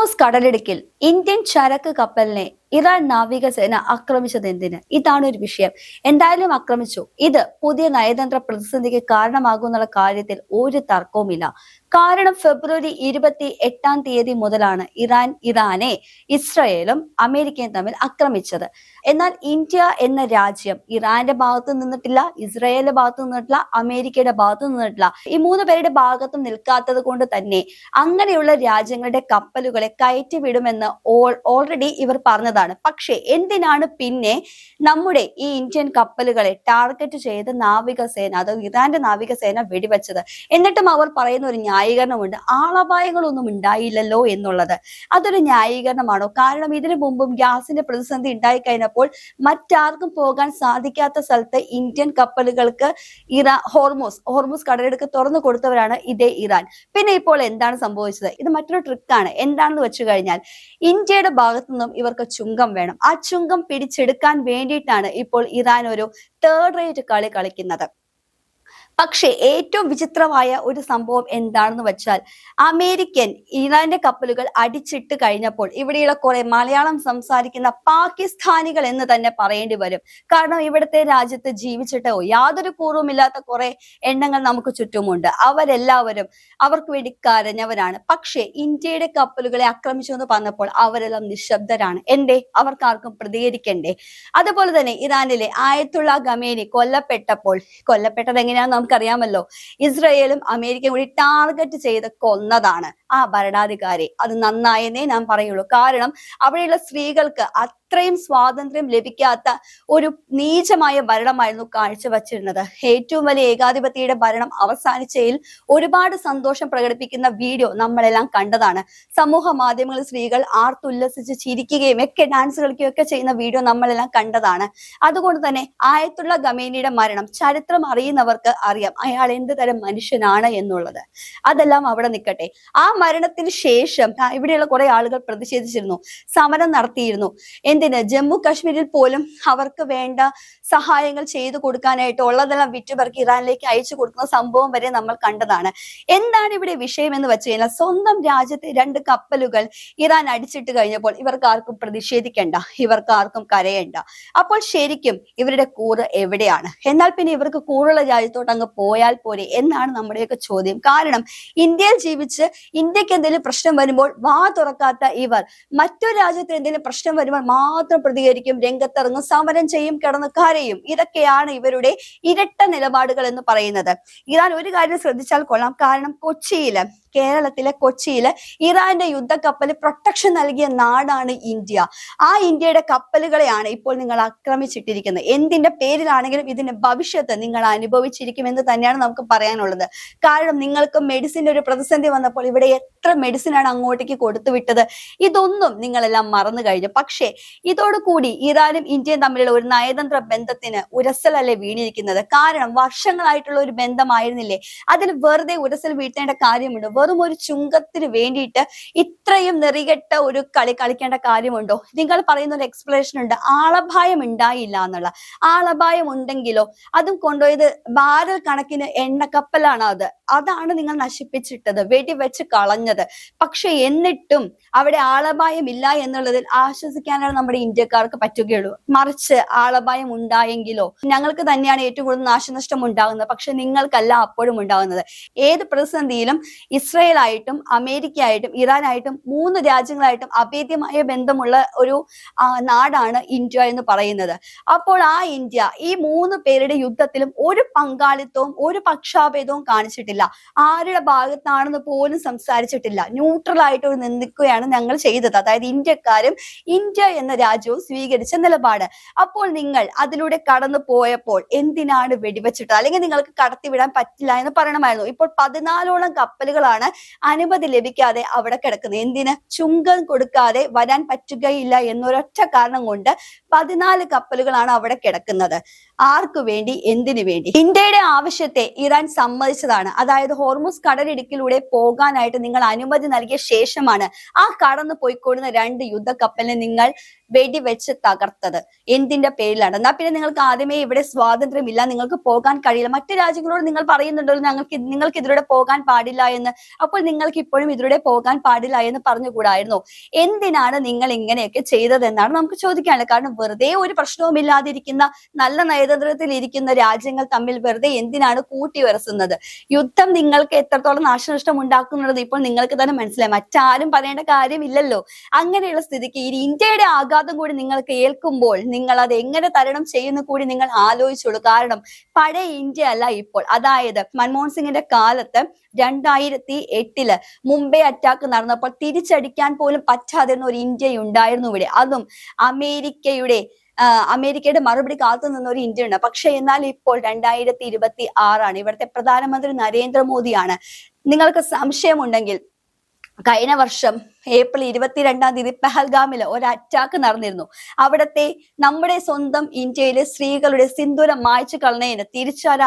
Hormuz കടലിടുക്കിൽ Indian ചരക്ക് കപ്പലിനെ Iran നാവികസേന ആക്രമിച്ചത് എന്തിന്? ഇതാണ് ഒരു വിഷയം. എന്തായാലും ആക്രമിച്ചു. ഇത് പുതിയ നയതന്ത്ര പ്രതിസന്ധിക്ക് കാരണമാകുന്നുള്ള കാര്യത്തിൽ ഒരു തർക്കവുമില്ല. കാരണം ഫെബ്രുവരി 28 മുതലാണ് ഇറാനെ ഇസ്രയേലും അമേരിക്കയും തമ്മിൽ ആക്രമിച്ചത്. എന്നാൽ ഇന്ത്യ എന്ന രാജ്യം ഇറാന്റെ ഭാഗത്ത് നിന്നിട്ടില്ല, ഇസ്രയേലിന്റെ ഭാഗത്ത് നിന്നിട്ടില്ല, അമേരിക്കയുടെ ഭാഗത്ത് നിന്നിട്ടില്ല. ഈ മൂന്ന് പേരുടെ ഭാഗത്തും നിൽക്കാത്തത് കൊണ്ട് തന്നെ അങ്ങനെയുള്ള രാജ്യങ്ങളുടെ കപ്പലുകളെ കയറ്റിവിടുമെന്ന് ഓൾറെഡി ഇവർ പറഞ്ഞതാണ്. പക്ഷെ എന്തിനാണ് പിന്നെ നമ്മുടെ ഈ ഇന്ത്യൻ കപ്പലുകളെ ടാർഗറ്റ് ചെയ്ത് നാവികസേന, അത് ഇറാന്റെ നാവികസേന വെടിവെച്ചത്? എന്നിട്ടും അവർ പറയുന്ന ഒരു ന്യായീകരണമുണ്ട്, ആളപായങ്ങളൊന്നും ഉണ്ടായില്ലല്ലോ എന്നുള്ളത്. അതൊരു ന്യായീകരണമാണോ? കാരണം ഇതിനു മുമ്പും ഗ്യാസിന്റെ പ്രതിസന്ധി ഉണ്ടായി കഴിഞ്ഞപ്പോൾ മറ്റാർക്കും പോകാൻ സാധിക്കാത്ത സ്ഥലത്ത് ഇന്ത്യൻ കപ്പലുകൾക്ക് ഹോർമൂസ് കടലിടുക്ക് തുറന്നു കൊടുത്തവരാണ് ഇതേ ഇറാൻ. പിന്നെ ഇപ്പോൾ എന്താണ് സംഭവിച്ചത്? ഇത് മറ്റൊരു ട്രിക്കാണ്. എന്താണെന്ന് വെച്ചു കഴിഞ്ഞാൽ ഇന്ത്യയുടെ ഭാഗത്തു നിന്നും ഇവർക്ക് ചുങ്കം വേണം. ആ ചുങ്കം പിടിച്ചെടുക്കാൻ വേണ്ടിയിട്ടാണ് ഇപ്പോൾ ഇറാൻ ഒരു തേർഡ് റേറ്റ് കളി കളിക്കുന്നത്. പക്ഷെ ഏറ്റവും വിചിത്രമായ ഒരു സംഭവം എന്താണെന്ന് വെച്ചാൽ, അമേരിക്കൻ ഇറാന്റെ കപ്പലുകൾ അടിച്ചിട്ട് കഴിഞ്ഞപ്പോൾ ഇവിടെയുള്ള കുറെ മലയാളം സംസാരിക്കുന്ന പാകിസ്ഥാനികൾ എന്ന് തന്നെ പറയേണ്ടി വരും. കാരണം ഇവിടുത്തെ രാജ്യത്ത് ജീവിച്ചിട്ടോ യാതൊരു പൂർവ്വമില്ലാത്ത കുറെ എണ്ണങ്ങൾ നമുക്ക് ചുറ്റുമുണ്ട്. അവരെല്ലാവരും അവർക്ക് വേണ്ടി കരഞ്ഞവരാണ്. പക്ഷെ ഇന്ത്യയുടെ കപ്പലുകളെ ആക്രമിച്ചു എന്ന് പറഞ്ഞപ്പോൾ അവരെല്ലാം നിശബ്ദരാണ്. എന്തേ? അവർക്കാർക്കും പ്രതികരിക്കണ്ടേ? അതുപോലെ തന്നെ ഇറാനിലെ ആയത്തുള്ള ഖമേനി കൊല്ലപ്പെട്ടത് എങ്ങനെയാണെന്ന് നമുക്കറിയാമല്ലോ. ഇസ്രയേലും അമേരിക്കയും കൂടി ടാർഗറ്റ് ചെയ്ത് കൊന്നതാണ് ആ ഭരണാധികാരി. അത് നന്നായെന്നേ ഞാൻ പറയുള്ളൂ. കാരണം അവിടെയുള്ള സ്ത്രീകൾക്ക് അത്രയും സ്വാതന്ത്ര്യം ലഭിക്കാത്ത ഒരു നീചമായ ഭരണമായിരുന്നു കാഴ്ചവച്ചിരുന്നത്. ഏറ്റവും വലിയ ഏകാധിപതിയുടെ ഭരണം അവസാനിച്ചതിൽ ഒരുപാട് സന്തോഷം പ്രകടിപ്പിക്കുന്ന വീഡിയോ നമ്മളെല്ലാം കണ്ടതാണ്. സമൂഹ മാധ്യമങ്ങളിൽ സ്ത്രീകൾ ആർത്തുല്ലസിച്ച് ചിരിക്കുകയും ഒക്കെ ഡാൻസ് കളിക്കുകയും ഒക്കെ ചെയ്യുന്ന വീഡിയോ നമ്മളെല്ലാം കണ്ടതാണ്. അതുകൊണ്ട് തന്നെ ആയത്തുള്ള ഖമേനിയുടെ മരണം ചരിത്രം അറിയുന്നവർക്ക് അറിയാം അയാൾ എന്ത് തരം മനുഷ്യനാണ് എന്നുള്ളത്. അതെല്ലാം അവിടെ നിൽക്കട്ടെ. ആ മരണത്തിന് ശേഷം ഇവിടെയുള്ള കുറെ ആളുകൾ പ്രതിഷേധിച്ചിരുന്നു, സമരം നടത്തിയിരുന്നു. എന്തിന്? ജമ്മു കാശ്മീരിൽ പോലും അവർക്ക് വേണ്ട സഹായങ്ങൾ ചെയ്തു കൊടുക്കാനായിട്ട് ഉള്ളതെല്ലാം വിറ്റുപെറുക്കി ഇറാനിലേക്ക് അയച്ചു കൊടുക്കുന്ന സംഭവം വരെ നമ്മൾ കണ്ടതാണ്. എന്താണ് ഇവിടെ വിഷയം എന്ന് വെച്ച് കഴിഞ്ഞാൽ, സ്വന്തം രാജ്യത്തെ 2 കപ്പലുകൾ ഇറാൻ അടിച്ചിട്ട് കഴിഞ്ഞപ്പോൾ ഇവർക്ക് ആർക്കും പ്രതിഷേധിക്കണ്ട, ഇവർക്ക് ആർക്കും കരയണ്ട. അപ്പോൾ ശരിക്കും ഇവരുടെ കൂറ് എവിടെയാണ്? എന്നാൽ പിന്നെ ഇവർക്ക് കൂറുള്ള രാജ്യത്തോട്ട് അങ്ങ് പോയാൽ പോരെ എന്നാണ് നമ്മുടെയൊക്കെ ചോദ്യം. കാരണം ഇന്ത്യയിൽ ജീവിച്ച് ഇന്ത്യക്ക് എന്തെങ്കിലും പ്രശ്നം വരുമ്പോൾ വാ തുറക്കാത്ത ഇവർ മറ്റൊരു രാജ്യത്ത് എന്തെങ്കിലും പ്രശ്നം വരുമ്പോൾ മാത്രം പ്രതികരിക്കും, രംഗത്തിറങ്ങും, സമരം ചെയ്യും, കിടന്ന് കരയും. ഇതൊക്കെയാണ് ഇവരുടെ ഇരട്ട നിലപാടുകൾ എന്ന് പറയുന്നത്. ഇറാൻ ഒരു കാര്യം ശ്രദ്ധിച്ചാൽ കൊള്ളാം. കാരണം കേരളത്തിലെ കൊച്ചിയില് ഇറാന്റെ യുദ്ധക്കപ്പല് പ്രൊട്ടക്ഷൻ നൽകിയ നാടാണ് ഇന്ത്യ. ആ ഇന്ത്യയുടെ കപ്പലുകളെയാണ് ഇപ്പോൾ നിങ്ങൾ ആക്രമിച്ചിട്ടിരിക്കുന്നത്. എന്തിന്റെ പേരിലാണെങ്കിലും ഇതിന്റെ ഭവിഷ്യത്ത് നിങ്ങൾ അനുഭവിച്ചിരിക്കുമെന്ന് തന്നെയാണ് നമുക്ക് പറയാനുള്ളത്. കാരണം നിങ്ങൾക്ക് മെഡിസിന്റെ ഒരു പ്രതിസന്ധി വന്നപ്പോൾ ഇവിടെ എത്ര മെഡിസിനാണ് അങ്ങോട്ടേക്ക് കൊടുത്തുവിട്ടത്? ഇതൊന്നും നിങ്ങളെല്ലാം മറന്നു കഴിഞ്ഞു. പക്ഷേ ഇതോടുകൂടി ഇറാനും ഇന്ത്യയും തമ്മിലുള്ള ഒരു നയതന്ത്ര ബന്ധത്തിന് ഉരസലല്ലേ വീണിരിക്കുന്നത്. കാരണം വർഷങ്ങളായിട്ടുള്ള ഒരു ബന്ധമായിരുന്നില്ലേ? അതിൽ വെറുതെ ഉരസൽ വീഴ്ത്തേണ്ട കാര്യമുണ്ടോ? വെറും ഒരു ചുങ്കത്തിന് വേണ്ടിയിട്ട് ഇത്രയും നെറികെട്ട ഒരു കളി കളിക്കേണ്ട കാര്യമുണ്ടോ? നിങ്ങൾ പറയുന്ന ഒരു എക്സ്പ്ലനേഷൻ ഉണ്ട്, ആളപായം ഉണ്ടായില്ല എന്നുള്ള. ആളപായം ഉണ്ടെങ്കിലോ? അതും കൊണ്ടുപോയത് ബാരൽ കണക്കിന് എണ്ണക്കപ്പലാണ്. അതാണ് നിങ്ങൾ നശിപ്പിച്ചിട്ടത്, വെടിവെച്ച് കളഞ്ഞത്. പക്ഷെ എന്നിട്ടും അവിടെ ആളപായം ഇല്ല എന്നുള്ളതിൽ ആശ്വസിക്കാനാണ് നമ്മുടെ ഇന്ത്യക്കാർക്ക് പറ്റുകയുള്ളൂ. മറിച്ച് ആളപായം ഉണ്ടായെങ്കിലോ ഞങ്ങൾക്ക് തന്നെയാണ് ഏറ്റവും കൂടുതൽ നാശനഷ്ടം ഉണ്ടാകുന്നത്, പക്ഷെ നിങ്ങൾക്കല്ല അപ്പോഴും ഉണ്ടാകുന്നത്. ഏത് പ്രതിസന്ധിയിലും ഇസ്രയേലായിട്ടും അമേരിക്കയായിട്ടും ഇറാനായിട്ടും 3 രാജ്യങ്ങളായിട്ടും അഭേദ്യമായ ബന്ധമുള്ള ഒരു നാടാണ് ഇന്ത്യ എന്ന് പറയുന്നത്. അപ്പോൾ ആ ഇന്ത്യ ഈ 3 പേരുടെ യുദ്ധത്തിലും ഒരു പങ്കാളിത്തവും ഒരു പക്ഷാഭേദവും കാണിച്ചിട്ടില്ല. ആരുടെ ഭാഗത്താണെന്ന് പോലും സംസാരിച്ചിട്ടില്ല. ന്യൂട്രൽ ആയിട്ട് ഒരു നിന്ദിക്കുകയാണ് ഞങ്ങൾ ചെയ്തത്. അതായത് ഇന്ത്യക്കാരും ഇന്ത്യ എന്ന രാജ്യവും സ്വീകരിച്ച നിലപാട്. അപ്പോൾ നിങ്ങൾ അതിലൂടെ കടന്നു പോയപ്പോൾ എന്തിനാണ് വെടിവെച്ചിട്ട്? അല്ലെങ്കിൽ നിങ്ങൾക്ക് കടത്തിവിടാൻ പറ്റില്ല എന്ന് പറയണമായിരുന്നു. ഇപ്പോൾ 14ഓളം കപ്പലുകളാണ് അനുമതി ലഭിക്കാതെ അവിടെ കിടക്കുന്നത്. എന്തിന്? ചുങ്കം കൊടുക്കാതെ വരാൻ പറ്റുകയില്ല എന്നൊരൊറ്റ കാരണം കൊണ്ട് 14 കപ്പലുകളാണ് അവിടെ കിടക്കുന്നത്. ആർക്കു വേണ്ടി? എന്തിനു വേണ്ടി? ഇന്ത്യയുടെ ആവശ്യത്തെ ഇറാൻ സമ്മതിച്ചതാണ്. അതായത് ഹോർമൂസ് കടലിടുക്കിലൂടെ പോകാനായിട്ട് നിങ്ങൾ അനുമതി നൽകിയ ശേഷമാണ് ആ കടന്നു പോയിക്കൊള്ളുന്ന 2 യുദ്ധക്കപ്പലിനെ നിങ്ങൾ വെടിവെച്ച് തകർത്തത് എന്തിന്റെ പേരിലാണ്? എന്നാ പിന്നെ നിങ്ങൾക്ക് ആദ്യമേ ഇവിടെ സ്വാതന്ത്ര്യമില്ല, നിങ്ങൾക്ക് പോകാൻ കഴിയില്ല, മറ്റു രാജ്യങ്ങളോട് നിങ്ങൾ പറയുന്നുണ്ടല്ലോ നിങ്ങൾക്ക് ഇതിലൂടെ പോകാൻ പാടില്ല എന്ന്. അപ്പോൾ നിങ്ങൾക്ക് ഇപ്പോഴും ഇതിലൂടെ പോകാൻ പാടില്ല എന്ന് പറഞ്ഞുകൂടായിരുന്നോ? എന്തിനാണ് നിങ്ങൾ ഇങ്ങനെയൊക്കെ ചെയ്തതെന്നാണ് നമുക്ക് ചോദിക്കാനുള്ളത്. കാരണം വെറുതെ ഒരു പ്രശ്നവുമില്ലാതിരിക്കുന്ന നല്ല നയതന്ത്രത്തിൽ ഇരിക്കുന്ന രാജ്യങ്ങൾ തമ്മിൽ വെറുതെ എന്തിനാണ് കൂട്ടിയുരസുന്നത്? യുദ്ധം നിങ്ങൾക്ക് എത്രത്തോളം നാശനഷ്ടം ഉണ്ടാക്കുന്നുള്ളത് ഇപ്പോൾ നിങ്ങൾക്ക് തന്നെ മനസ്സിലായി, മറ്റാരും പറയേണ്ട കാര്യമില്ലല്ലോ. അങ്ങനെയുള്ള സ്ഥിതിക്ക് ഈ ഇന്ത്യയുടെ ആഘാതം കൂടി നിങ്ങൾക്ക് ഏൽക്കുമ്പോൾ നിങ്ങൾ അത് എങ്ങനെ തരണം ചെയ്യുന്ന കൂടി നിങ്ങൾ ആലോചിച്ചോളൂ. കാരണം പഴയ ഇന്ത്യ അല്ല ഇപ്പോൾ. അതായത് മൻമോഹൻ സിംഗിന്റെ കാലത്ത് 2008 മുംബൈ അറ്റാക്ക് നടന്നപ്പോൾ തിരിച്ചടിക്കാൻ പോലും പറ്റാതിരുന്ന ഒരു ഇന്ത്യ ഉണ്ടായിരുന്നു ഇവിടെ. അതും അമേരിക്കയുടെ മറുപടി കാത്തു നിന്ന ഒരു ഇന്ത്യ ഉണ്ട്. പക്ഷെ എന്നാൽ ഇപ്പോൾ 2026 ഇവിടുത്തെ പ്രധാനമന്ത്രി നരേന്ദ്രമോദിയാണ്. നിങ്ങൾക്ക് സംശയമുണ്ടെങ്കിൽ കഴിഞ്ഞ വർഷം ഏപ്രിൽ 22 പെഹൽഗാമില് ഒരു അറ്റാക്ക് നടന്നിരുന്നു. അവിടത്തെ നമ്മുടെ സ്വന്തം ഇന്ത്യയിലെ സ്ത്രീകളുടെ സിന്ദൂരം മായ്ച്ചു കളഞ്ഞതിന് തിരിച്ചൊരു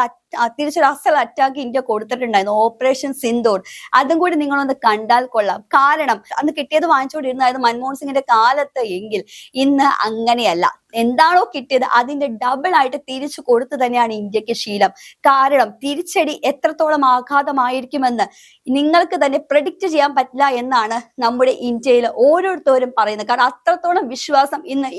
അസൽ അറ്റാക്ക് ഇന്ത്യ കൊടുത്തിട്ടുണ്ടായിരുന്നു, ഓപ്പറേഷൻ സിന്ദൂർ. അതും കൂടി നിങ്ങളൊന്ന് കണ്ടാൽ കൊള്ളാം. കാരണം അന്ന് കിട്ടിയത് വാങ്ങിച്ചുകൊണ്ടിരുന്നായിരുന്നു മൻമോഹൻ സിംഗിന്റെ കാലത്ത് എങ്കിൽ ഇന്ന് അങ്ങനെയല്ല. എന്താണോ കിട്ടിയത് അതിന്റെ ഡബിൾ ആയിട്ട് തിരിച്ചു കൊടുത്തു തന്നെയാണ് ഇന്ത്യക്ക് ശീലം. കാരണം തിരിച്ചടി എത്രത്തോളം ആഘാതമായിരിക്കുമെന്ന് നിങ്ങൾക്ക് തന്നെ പ്രെഡിക്റ്റ് ചെയ്യാൻ പറ്റില്ല എന്നാണ് നമ്മുടെ ഇന്ത്യയിൽ ഓരോരുത്തരും പറയുന്നത്. കാരണം അത്രത്തോളം വിശ്വാസം ഇന്ന്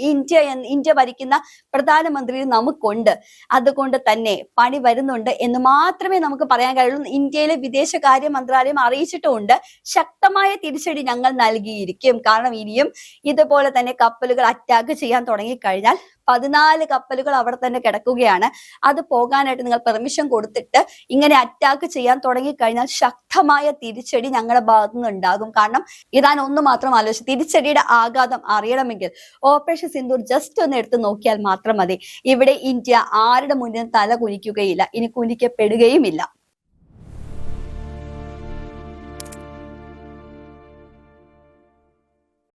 ഇന്ത്യ ഭരിക്കുന്ന പ്രധാനമന്ത്രി നമുക്കുണ്ട്. അതുകൊണ്ട് തന്നെ പണി വരുന്നുണ്ട് എന്ന് മാത്രമേ നമുക്ക് പറയാൻ കഴിയുള്ളൂ. ഇന്ത്യയിലെ വിദേശകാര്യ മന്ത്രാലയം അറിയിച്ചിട്ടുമുണ്ട്, ശക്തമായ തിരിച്ചടി ഞങ്ങൾ നൽകിയിരിക്കും. കാരണം ഇനിയും ഇതുപോലെ തന്നെ കപ്പലുകൾ അറ്റാക്ക് ചെയ്യാൻ തുടങ്ങിക്കഴിഞ്ഞാൽ 14 കപ്പലുകൾ അവിടെ തന്നെ കിടക്കുകയാണ്. അത് പോകാനായിട്ട് നിങ്ങൾ പെർമിഷൻ കൊടുത്തിട്ട് ഇങ്ങനെ അറ്റാക്ക് ചെയ്യാൻ തുടങ്ങിക്കഴിഞ്ഞാൽ ശക്തമായ തിരിച്ചടി ഞങ്ങളുടെ ഭാഗത്തു നിന്ന് ഉണ്ടാകും. കാരണം ഇറാൻ ഒന്ന് മാത്രം ആലോചിച്ച് തിരിച്ചടിയുടെ ആഘാതം അറിയണമെങ്കിൽ ഓപ്പറേഷൻ സിന്ദൂർ ജസ്റ്റ് ഒന്ന് എടുത്ത് നോക്കിയാൽ മാത്രം മതി. ഇവിടെ ഇന്ത്യ ആരുടെ മുന്നിൽ തല കുനിക്കുകയില്ല, ഇനി കുനിക്കപ്പെടുകയുമില്ല.